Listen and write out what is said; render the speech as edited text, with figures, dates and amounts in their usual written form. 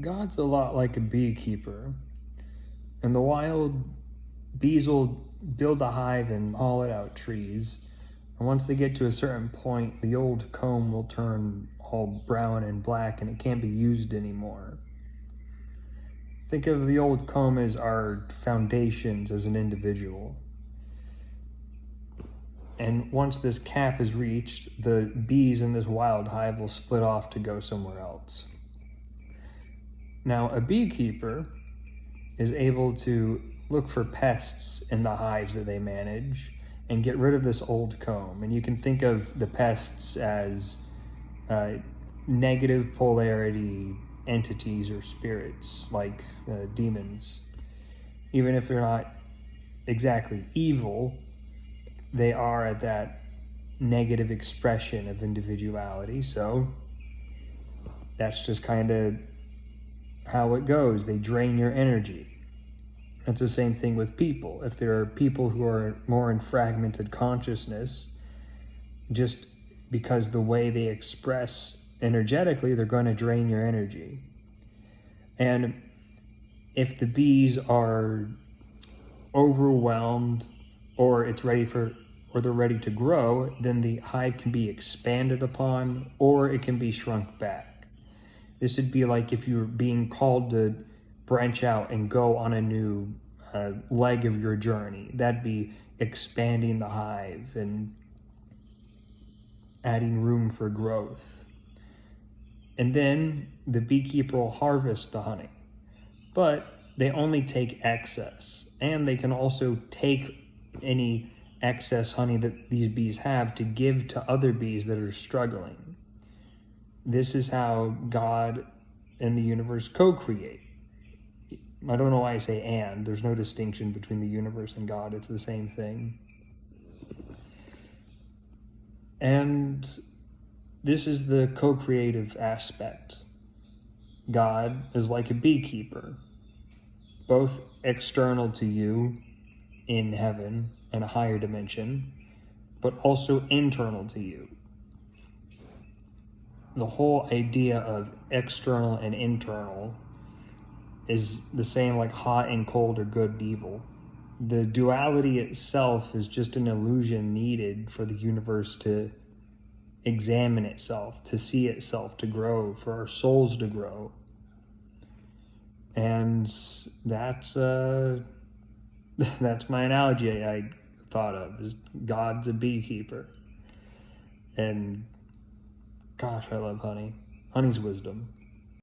God's a lot like a beekeeper. In the wild, bees will build a hive in hollowed out trees, and once they get to a certain point, the old comb will turn all brown and black and it can't be used anymore. Think of the old comb as our foundations as an individual. And once this cap is reached, the bees in this wild hive will split off to go somewhere else. Now, a beekeeper is able to look for pests in the hives that they manage and get rid of this old comb. And you can think of the pests as negative polarity entities or spirits, like demons. Even if they're not exactly evil, they are at that negative expression of individuality. So that's just kind of how it goes. They drain your energy. It's the same thing with people. If there are people who are more in fragmented consciousness, just because the way they express energetically, they're going to drain your energy. And if the bees are overwhelmed or they're ready to grow, then the hive can be expanded upon or it can be shrunk back. This would be like if you were being called to branch out and go on a new leg of your journey. That'd be expanding the hive and adding room for growth. And then the beekeeper will harvest the honey, but they only take excess, and they can also take any excess honey that these bees have to give to other bees that are struggling. This is how God and the universe co-create. I don't know why I say and. There's no distinction between the universe and God. It's the same thing. And this is the co-creative aspect. God is like a beekeeper, both external to you in heaven and a higher dimension, but also internal to you. The whole idea of external and internal is the same like hot and cold or good and evil. The duality itself is just an illusion needed for the universe to examine itself, to see itself, to grow, for our souls to grow. And that's my analogy I thought of, is God's a beekeeper. And gosh, I love honey. Honey's wisdom.